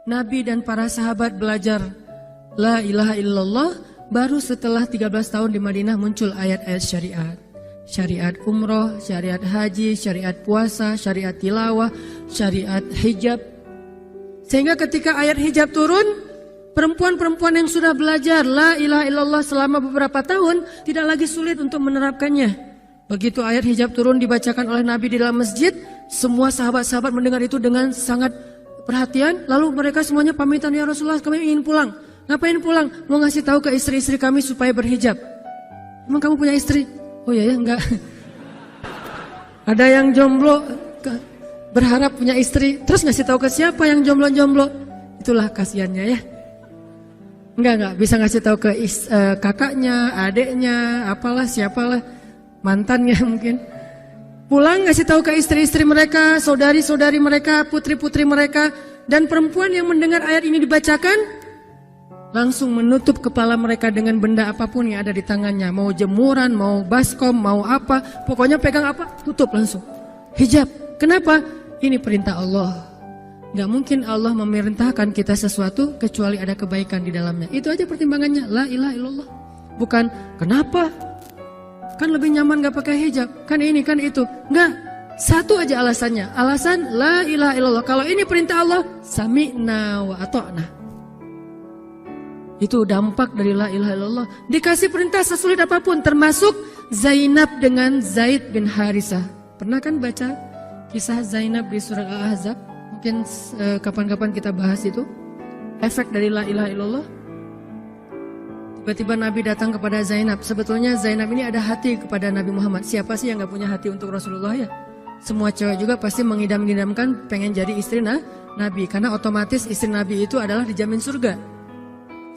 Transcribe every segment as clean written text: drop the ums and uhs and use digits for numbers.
Nabi dan para sahabat belajar la ilaha illallah, baru setelah 13 tahun di Madinah muncul ayat-ayat syariat. Syariat umroh, syariat haji, syariat puasa, syariat tilawah, syariat hijab. Sehingga ketika ayat hijab turun, perempuan-perempuan yang sudah belajar la ilaha illallah selama beberapa tahun tidak lagi sulit untuk menerapkannya. Begitu ayat hijab turun dibacakan oleh Nabi di dalam masjid, semua sahabat-sahabat mendengar itu dengan sangat perhatian. Lalu mereka semuanya pamitan, ya Rasulullah kami ingin pulang. Ngapain pulang? Mau ngasih tahu ke istri-istri kami supaya berhijab. Emang kamu punya istri? Oh ya enggak. Ada yang jomblo berharap punya istri, terus ngasih tahu ke siapa yang jomblo-jomblo? Itulah kasihannya ya. Enggak bisa ngasih tahu ke kakaknya, adeknya, apalah siapalah, mantannya mungkin. Pulang ngasih tahu ke istri-istri mereka, saudari-saudari mereka, putri-putri mereka, dan perempuan yang mendengar ayat ini dibacakan langsung menutup kepala mereka dengan benda apapun yang ada di tangannya. Mau jemuran, mau baskom, mau apa, pokoknya pegang apa, tutup langsung. Hijab. Kenapa? Ini perintah Allah. Gak mungkin Allah memerintahkan kita sesuatu kecuali ada kebaikan di dalamnya. Itu aja pertimbangannya. La ilaha illallah. Bukan kenapa? Kan lebih nyaman gak pakai hijab. Kan ini, kan itu. Enggak. Satu aja alasannya. Alasan la ilaha illallah. Kalau ini perintah Allah, sami'na wa ata'na. Itu dampak dari la ilaha illallah. Dikasih perintah sesulit apapun, termasuk Zainab dengan Zaid bin Harisah. Pernah kan baca kisah Zainab di surat Al-Ahzab? Mungkin kapan-kapan kita bahas itu. Efek dari la ilaha illallah. Tiba-tiba Nabi datang kepada Zainab. Sebetulnya Zainab ini ada hati kepada Nabi Muhammad. Siapa sih yang gak punya hati untuk Rasulullah ya? Semua cewek juga pasti mengidam-idamkan pengen jadi istri Nabi. Karena otomatis istri Nabi itu adalah dijamin surga.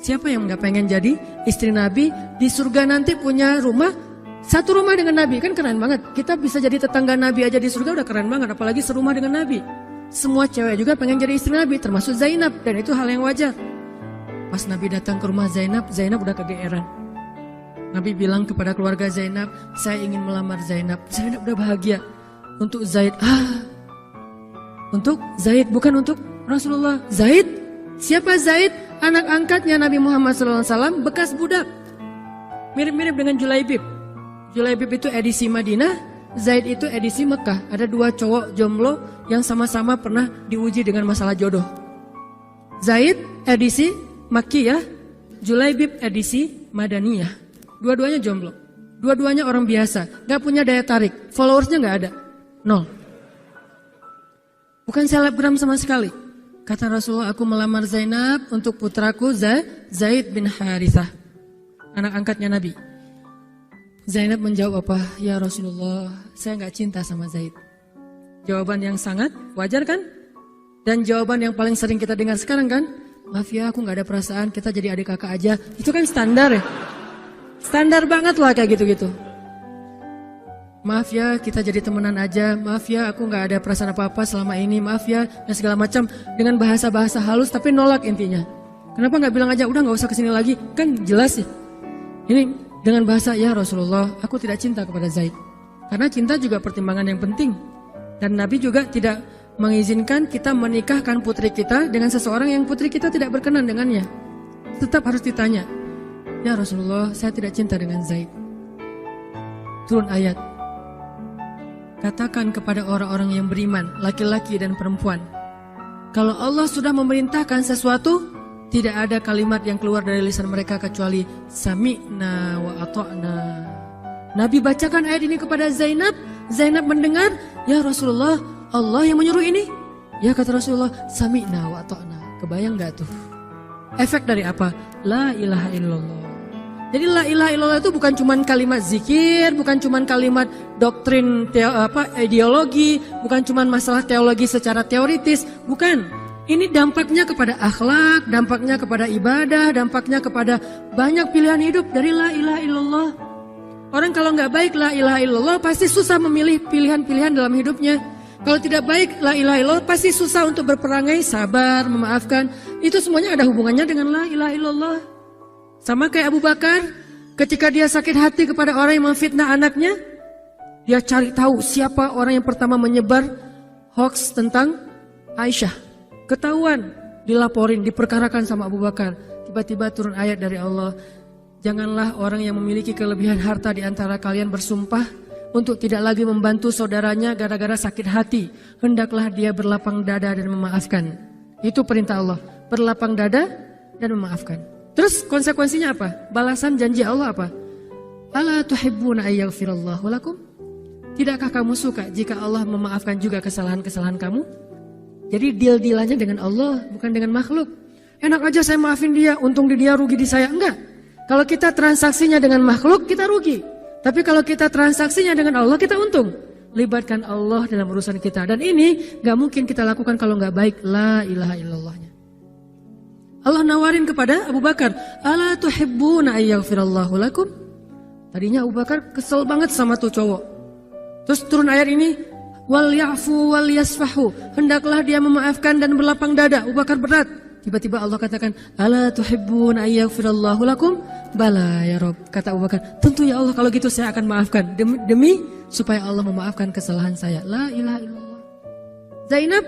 Siapa yang gak pengen jadi istri Nabi di surga nanti punya rumah, satu rumah dengan Nabi, kan keren banget. Kita bisa jadi tetangga Nabi aja di surga udah keren banget, apalagi serumah dengan Nabi. Semua cewek juga pengen jadi istri Nabi, termasuk Zainab, dan itu hal yang wajar. Pas Nabi datang ke rumah Zainab, Zainab udah kegeeran. Nabi bilang kepada keluarga Zainab, saya ingin melamar Zainab. Zainab udah bahagia. Untuk Zaid, untuk Zaid, bukan untuk Rasulullah. Zaid? Siapa Zaid? Anak angkatnya Nabi Muhammad SAW, bekas budak. Mirip-mirip dengan Julaibib. Julaibib itu edisi Madinah, Zaid itu edisi Mekah. Ada dua cowok jomblo yang sama-sama pernah diuji dengan masalah jodoh. Zaid edisi Makkiyah, Julaibib edisi Madaniyah. Dua-duanya jomblo. Dua-duanya orang biasa, gak punya daya tarik. Followersnya gak ada, 0. Bukan selebgram sama sekali. Kata Rasulullah, aku melamar Zainab untuk putraku Zaid bin Harithah, anak angkatnya Nabi. Zainab menjawab apa? Ya Rasulullah, saya gak cinta sama Zaid. Jawaban yang sangat wajar kan? Dan jawaban yang paling sering kita dengar sekarang kan? Maaf ya, aku gak ada perasaan, kita jadi adik kakak aja. Itu kan standar ya? Standar banget lah kayak gitu-gitu. Maaf ya, kita jadi temenan aja. Maaf ya, aku gak ada perasaan apa-apa selama ini. Maaf ya, dan segala macam. Dengan bahasa-bahasa halus tapi nolak intinya. Kenapa gak bilang aja, udah gak usah kesini lagi? Kan jelas sih. Ini dengan bahasa, ya Rasulullah, aku tidak cinta kepada Zaid. Karena cinta juga pertimbangan yang penting. Dan Nabi juga tidak mengizinkan kita menikahkan putri kita dengan seseorang yang putri kita tidak berkenan dengannya. Tetap harus ditanya, ya Rasulullah, saya tidak cinta dengan Zaid. Turun ayat. Katakan kepada orang-orang yang beriman, laki-laki dan perempuan, kalau Allah sudah memerintahkan sesuatu, tidak ada kalimat yang keluar dari lisan mereka kecuali sami'na wa ata'na. Nabi bacakan ayat ini kepada Zainab. Zainab mendengar, ya Rasulullah, Allah yang menyuruh ini. Ya kata Rasulullah, sami'na wa ata'na. Kebayang gak tuh? Efek dari apa? La ilaha illallah. Jadi la ilaha illallah itu bukan cuma kalimat zikir, bukan cuma kalimat doktrin ideologi, bukan cuma masalah teologi secara teoritis, bukan. Ini dampaknya kepada akhlak, dampaknya kepada ibadah, dampaknya kepada banyak pilihan hidup dari la ilaha illallah. Orang kalau nggak baik la ilaha illallah pasti susah memilih pilihan-pilihan dalam hidupnya. Kalau tidak baik la ilaha illallah pasti susah untuk berperangai, sabar, memaafkan. Itu semuanya ada hubungannya dengan la ilaha illallah. Sama kayak Abu Bakar, ketika dia sakit hati kepada orang yang memfitnah anaknya, dia cari tahu siapa orang yang pertama menyebar hoax tentang Aisyah. Ketahuan, dilaporin, diperkarakan sama Abu Bakar. Tiba-tiba turun ayat dari Allah, janganlah orang yang memiliki kelebihan harta di antara kalian bersumpah untuk tidak lagi membantu saudaranya gara-gara sakit hati. Hendaklah dia berlapang dada dan memaafkan. Itu perintah Allah, berlapang dada dan memaafkan. Terus konsekuensinya apa? Balasan janji Allah apa? Ala tuhibbuna ayyaghfirallahu lakum? Tidakkah kamu suka jika Allah memaafkan juga kesalahan-kesalahan kamu? Jadi deal-dealannya dengan Allah, bukan dengan makhluk. Enak aja saya maafin dia, untung di dia, rugi di saya. Enggak. Kalau kita transaksinya dengan makhluk, kita rugi. Tapi kalau kita transaksinya dengan Allah, kita untung. Libatkan Allah dalam urusan kita. Dan ini gak mungkin kita lakukan kalau gak baik. La ilaha illallahnya. Allah nawarin kepada Abu Bakar, ala tuhibbuna ayyaghfirallahu lakum? Tadinya Abu Bakar kesel banget sama tuh cowok. Terus turun ayat ini, wal ya'fu wal yasfahu. Hendaklah dia memaafkan dan berlapang dada. Abu Bakar berat. Tiba-tiba Allah katakan, ala tuhibbuna ayyaghfirallahu lakum? Bala ya Rob. Kata Abu Bakar, tentu ya Allah, kalau gitu saya akan maafkan. Demi supaya Allah memaafkan kesalahan saya. La ilaha illallah. Zainab,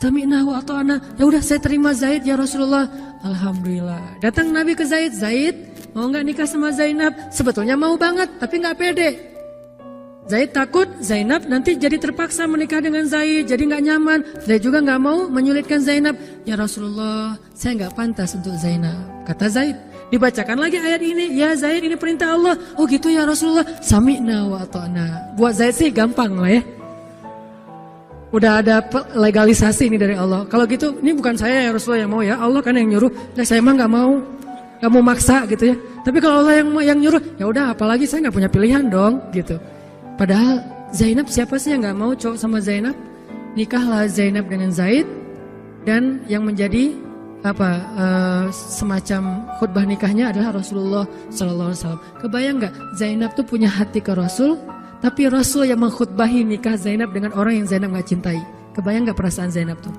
sami'na wa ata'na. Ya udah, saya terima Zaid ya Rasulullah. Alhamdulillah. Datang Nabi ke Zaid. Zaid, mau gak nikah sama Zainab? Sebetulnya mau banget, tapi gak pede. Zaid takut Zainab nanti jadi terpaksa menikah dengan Zaid, jadi gak nyaman. Zaid juga gak mau menyulitkan Zainab. Ya Rasulullah, saya gak pantas untuk Zainab. Kata Zaid. Dibacakan lagi ayat ini. Ya Zaid, ini perintah Allah. Oh gitu ya Rasulullah. Sami'na wa ata'na. Buat Zaid sih gampang lah ya. Udah ada legalisasi ini dari Allah. Kalau gitu, ini bukan saya ya Rasulullah yang mau ya. Allah kan yang nyuruh. Nah, saya emang gak mau maksa gitu ya. Tapi kalau Allah yang nyuruh, ya udah, apalagi saya gak punya pilihan dong gitu. Padahal Zainab, siapa sih yang gak mau cowok sama Zainab? Nikahlah Zainab dengan Zaid. Dan yang menjadi semacam khutbah nikahnya adalah Rasulullah SAW. Kebayang gak Zainab tuh punya hati ke Rasul, tapi Rasul yang mengkhutbahi nikah Zainab dengan orang yang Zainab gak cintai. Kebayang gak perasaan Zainab tuh?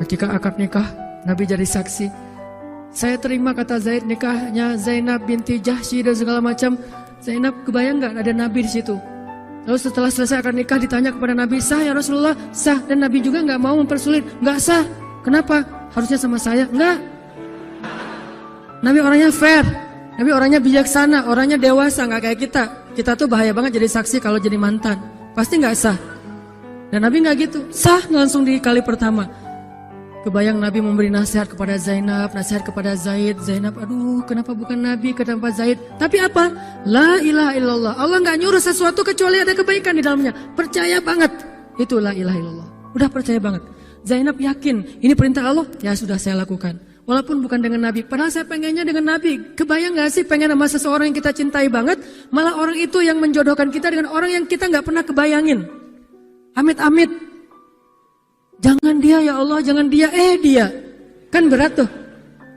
Ketika akad nikah, Nabi jadi saksi. Saya terima, kata Zaid, nikahnya Zainab binti Jahsy dan segala macam. Zainab, kebayang gak ada Nabi di situ? Lalu setelah selesai akad nikah ditanya kepada Nabi, sah ya Rasulullah? Sah. Dan Nabi juga gak mau mempersulit. Gak sah. Kenapa? Harusnya sama saya. Enggak. Nabi orangnya fair. Nabi orangnya bijaksana. Orangnya dewasa. Gak kayak kita. Kita tuh bahaya banget jadi saksi kalau jadi mantan. Pasti gak sah. Dan Nabi gak gitu. Sah langsung di kali pertama. Kebayang Nabi memberi nasihat kepada Zainab, nasihat kepada Zaid. Zainab, aduh kenapa bukan Nabi, kenapa Zaid? Tapi apa? La ilaha illallah. Allah gak nyuruh sesuatu kecuali ada kebaikan di dalamnya. Percaya banget. Itu la ilaha illallah. Udah percaya banget. Zainab yakin, ini perintah Allah. Ya sudah, saya lakukan. Walaupun bukan dengan Nabi. Padahal saya pengennya dengan Nabi. Kebayang gak sih pengen sama seseorang yang kita cintai banget, malah orang itu yang menjodohkan kita dengan orang yang kita gak pernah kebayangin. Amit-amit. Jangan dia ya Allah, jangan dia, dia. Kan berat tuh.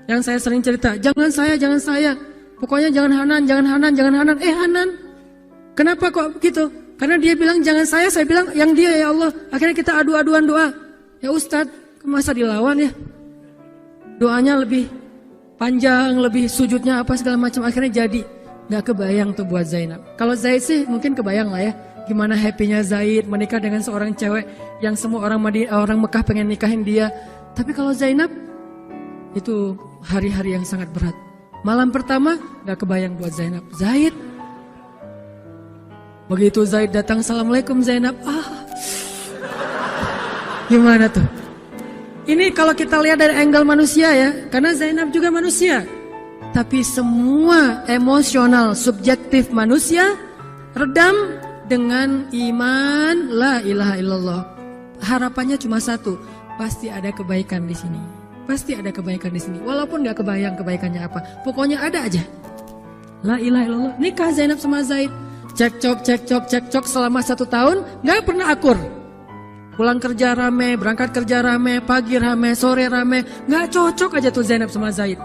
Yang saya sering cerita, jangan saya. Pokoknya jangan Hanan. Hanan. Kenapa kok begitu? Karena dia bilang jangan saya bilang yang dia ya Allah. Akhirnya kita adu-aduan doa. Ya Ustadz, masa dilawan ya? Doanya lebih panjang, lebih sujudnya apa segala macam. Akhirnya jadi. Gak kebayang tuh buat Zainab. Kalau Zaid sih mungkin kebayang lah ya. Gimana happynya Zaid menikah dengan seorang cewek yang semua orang Mekah pengen nikahin dia. Tapi kalau Zainab, itu hari-hari yang sangat berat. Malam pertama gak kebayang buat Zainab. Zaid. Begitu Zaid datang, assalamualaikum Zainab. Gimana tuh? Ini kalau kita lihat dari angle manusia ya. Karena Zainab juga manusia. Tapi semua emosional subjektif manusia redam dengan iman la ilaha illallah. Harapannya cuma satu, pasti ada kebaikan di sini. Pasti ada kebaikan di sini. Walaupun gak kebayang kebaikannya apa, pokoknya ada aja. La ilaha illallah. Nikah Zainab sama Zaid. Cekcok selama 1 tahun, gak pernah akur. Pulang kerja rame, berangkat kerja rame, pagi rame, sore rame. Gak cocok aja tuh Zainab sama Zaid.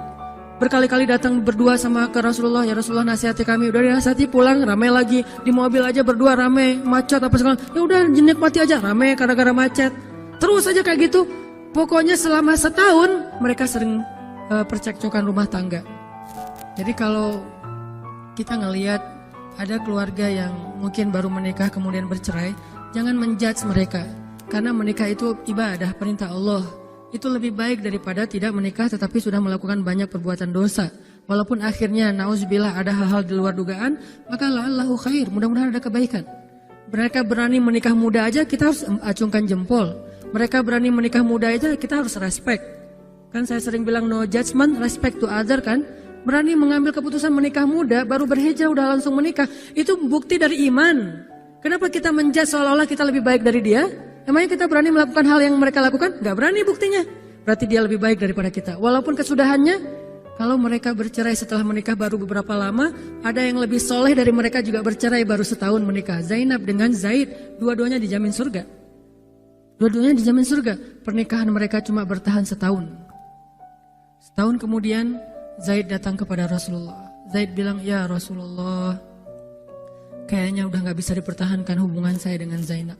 Berkali-kali datang berdua sama ke Rasulullah, ya Rasulullah nasihati kami. Udah dinasihati, pulang rame lagi. Di mobil aja berdua rame, macet apa segala. Ya udah nikmati aja, rame gara-gara macet. Terus aja kayak gitu. Pokoknya selama 1 tahun mereka sering percekcokan rumah tangga. Jadi kalau kita ngelihat ada keluarga yang mungkin baru menikah kemudian bercerai, jangan menjudge mereka. Karena menikah itu ibadah, perintah Allah. Itu lebih baik daripada tidak menikah tetapi sudah melakukan banyak perbuatan dosa. Walaupun akhirnya nauzubillah ada hal-hal di luar dugaan, maka la'allahu khair, mudah-mudahan ada kebaikan. Mereka berani menikah muda aja kita harus acungkan jempol. Mereka berani menikah muda aja kita harus respect. Kan saya sering bilang no judgment, respect to other kan. Berani mengambil keputusan menikah muda, baru berhijrah udah langsung menikah. Itu bukti dari iman. Kenapa kita menjudge seolah-olah kita lebih baik dari dia? Emangnya kita berani melakukan hal yang mereka lakukan? Gak berani buktinya. Berarti dia lebih baik daripada kita. Walaupun kesudahannya, kalau mereka bercerai setelah menikah baru beberapa lama, ada yang lebih soleh dari mereka juga bercerai baru setahun menikah. Zainab dengan Zaid, dua-duanya dijamin surga. Dua-duanya dijamin surga. Pernikahan mereka cuma bertahan setahun. Setahun kemudian, Zaid datang kepada Rasulullah. Zaid bilang, ya Rasulullah, kayaknya udah gak bisa dipertahankan hubungan saya dengan Zainab.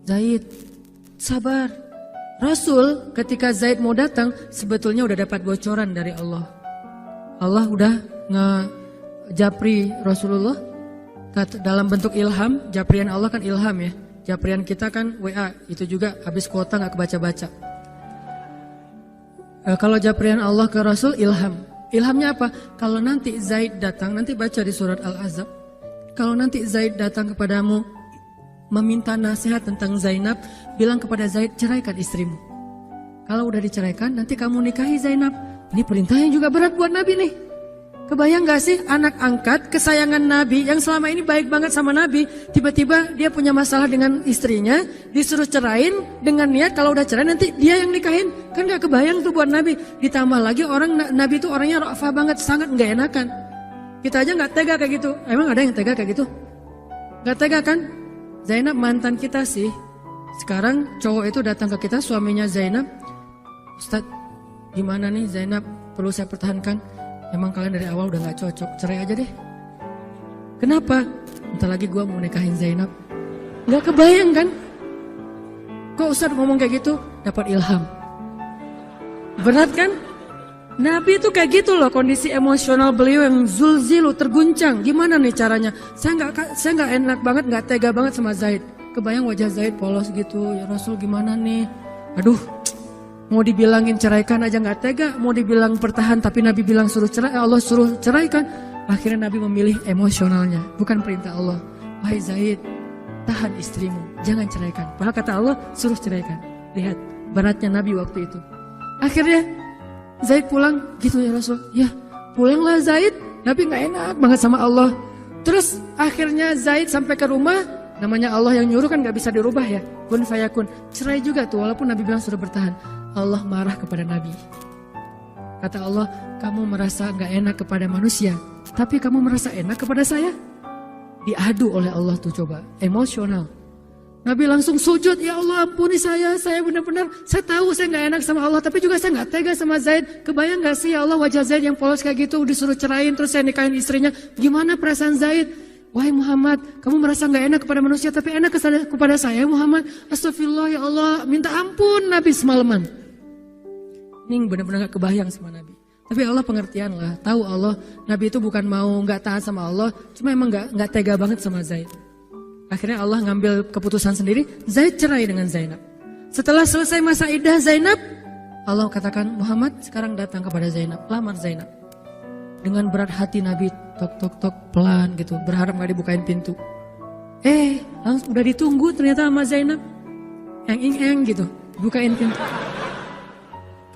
Zaid, sabar. Rasul ketika Zaid mau datang sebetulnya udah dapat bocoran dari Allah. Allah udah ngejapri Rasulullah dalam bentuk ilham. Japrian Allah kan ilham ya. Japrian kita kan WA, itu juga habis kuota gak kebaca-baca. Kalau japrian Allah ke Rasul ilham. Ilhamnya apa? Kalau nanti Zaid datang, nanti baca di surat Al-Ahzab. Kalau nanti Zaid datang kepadamu meminta nasihat tentang Zainab, bilang kepada Zaid, ceraikan istrimu. Kalau udah diceraikan, nanti kamu nikahi Zainab. Ini perintahnya juga berat buat Nabi nih. Kebayang gak sih anak angkat kesayangan Nabi yang selama ini baik banget sama Nabi, tiba-tiba dia punya masalah dengan istrinya, disuruh cerain dengan niat kalau udah cerai nanti dia yang nikahin. Kan gak kebayang tuh buat Nabi. Ditambah lagi Nabi itu orangnya ra'fah banget, sangat gak enakan. Kita aja gak tega kayak gitu. Emang ada yang tega kayak gitu? Gak tega kan? Zainab mantan kita sih. Sekarang cowok itu datang ke kita, suaminya Zainab. Ustadz, gimana nih Zainab, perlu saya pertahankan? Emang kalian dari awal udah gak cocok, cerai aja deh. Kenapa? Bentar lagi gue mau nikahin Zainab. Gak kebayang kan? Kok Ustadz ngomong kayak gitu? Dapat ilham. Berat kan? Nabi itu kayak gitu loh, kondisi emosional beliau yang zulzilu, terguncang. Gimana nih caranya? Saya nggak enak banget, nggak tega banget sama Zaid. Kebayang wajah Zaid polos gitu. Ya Rasul gimana nih? Aduh, mau dibilangin ceraikan aja nggak tega. Mau dibilang pertahan tapi Nabi bilang suruh cerai, Allah suruh ceraikan. Akhirnya Nabi memilih emosionalnya, bukan perintah Allah. Wahai Zaid, tahan istrimu, jangan ceraikan. Padahal kata Allah suruh ceraikan. Lihat beratnya Nabi waktu itu. Akhirnya Zaid pulang, gitu ya Rasul. Ya pulanglah Zaid, Nabi gak enak banget sama Allah. Terus akhirnya Zaid sampai ke rumah, namanya Allah yang nyuruh kan gak bisa dirubah ya. Kun fayakun, cerai juga tuh walaupun Nabi bilang sudah bertahan. Allah marah kepada Nabi. Kata Allah, kamu merasa gak enak kepada manusia, tapi kamu merasa enak kepada saya. Diadu oleh Allah tuh coba, emosional. Nabi langsung sujud, ya Allah ampuni saya benar-benar, saya tahu saya gak enak sama Allah, tapi juga saya gak tega sama Zaid. Kebayang gak sih ya Allah wajah Zaid yang polos kayak gitu, disuruh cerain terus saya nikahin istrinya. Gimana perasaan Zaid? Wahai Muhammad, kamu merasa gak enak kepada manusia tapi enak kepada saya Muhammad. Astagfirullah ya Allah, minta ampun Nabi semalaman. Ini benar-benar gak kebayang sama Nabi. Tapi Allah pengertian lah, tahu Allah Nabi itu bukan mau gak taat sama Allah, cuma emang gak tega banget sama Zaid. Akhirnya Allah ngambil keputusan sendiri, Zaid cerai dengan Zainab. Setelah selesai masa iddah Zainab, Allah katakan, Muhammad sekarang datang kepada Zainab, lamar Zainab. Dengan berat hati Nabi, tok pelan gitu, berharap gak dibukain pintu. Langsung udah ditunggu ternyata sama Zainab. Eng gitu, bukain pintu.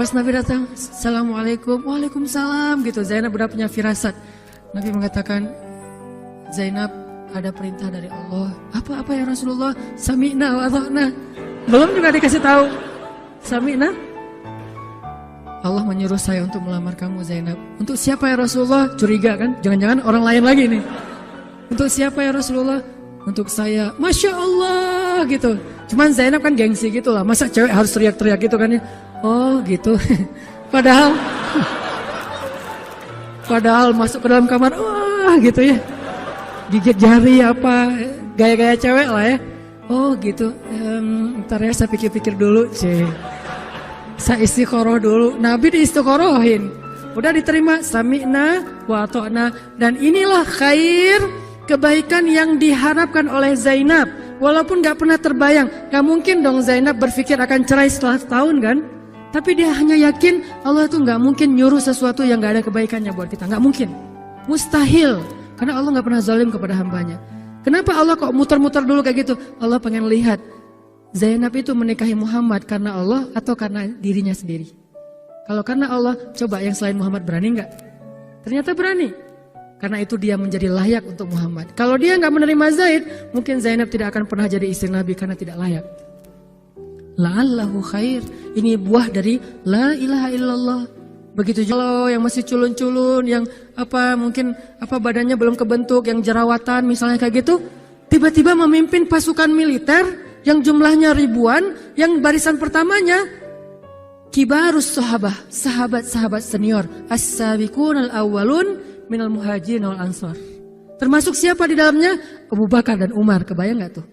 Pas Nabi datang, Assalamualaikum, Waalaikumsalam gitu. Zainab udah punya firasat. Nabi mengatakan, Zainab, ada perintah dari Allah. Apa ya Rasulullah? Sami'na wa ata'na. Belum juga dikasih tahu. Sami'na. Allah menyuruh saya untuk melamar kamu Zainab. Untuk siapa ya Rasulullah? Curiga kan? Jangan-jangan orang lain lagi nih. Untuk siapa ya Rasulullah? Untuk saya. Masya Allah gitu. Cuman Zainab kan gengsi gitu lah. Masa cewek harus teriak-teriak gitu kan ya? Oh gitu. Padahal masuk ke dalam kamar. Wah gitu ya. Gigit jari apa, gaya-gaya cewek lah ya. Oh gitu, ntar ya saya pikir-pikir dulu sih. Saya istiqoroh dulu, Nabi diistiqorohin. Udah diterima, sami'na wa ata'na. Dan inilah khair, kebaikan yang diharapkan oleh Zainab. Walaupun gak pernah terbayang, gak mungkin dong Zainab berpikir akan cerai setelah setahun kan. Tapi dia hanya yakin Allah tuh gak mungkin nyuruh sesuatu yang gak ada kebaikannya buat kita. Gak mungkin, mustahil. Karena Allah gak pernah zalim kepada hambanya. Kenapa Allah kok muter-muter dulu kayak gitu? Allah pengen lihat Zainab itu menikahi Muhammad karena Allah atau karena dirinya sendiri. Kalau karena Allah, coba yang selain Muhammad berani gak? Ternyata berani. Karena itu dia menjadi layak untuk Muhammad. Kalau dia nggak menerima Zaid, mungkin Zainab tidak akan pernah jadi istri Nabi karena tidak layak. La'allahu khair. Ini buah dari la ilaha illallah. Begitu juga yang masih culun-culun, yang mungkin badannya belum kebentuk, yang jerawatan misalnya kayak gitu, tiba-tiba memimpin pasukan militer yang jumlahnya ribuan, yang barisan pertamanya kibarus sahabah, sahabat-sahabat senior, as-sabiqun al-awwalun minal muhajirin wal ansar. Termasuk siapa di dalamnya? Abu Bakar dan Umar. Kebayang gak tuh?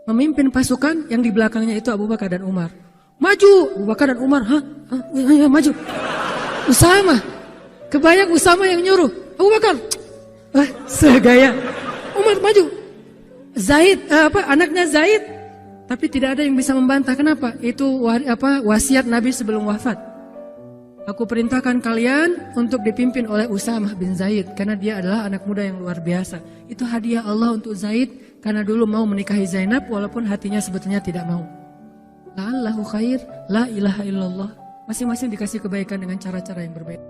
Memimpin pasukan yang di belakangnya itu Abu Bakar dan Umar. Maju! Abu Bakar dan Umar. Ya, maju. Usama. Kebayang Usama yang nyuruh. Abu Bakar. Segaya. Umar maju. Zaid, anaknya Zaid. Tapi tidak ada yang bisa membantah. Kenapa? Itu wasiat Nabi sebelum wafat. Aku perintahkan kalian untuk dipimpin oleh Usamah bin Zaid karena dia adalah anak muda yang luar biasa. Itu hadiah Allah untuk Zaid karena dulu mau menikahi Zainab walaupun hatinya sebetulnya tidak mau. La'allahu khair, la ilaha illallah. Masing-masing dikasih kebaikan dengan cara-cara yang berbeda.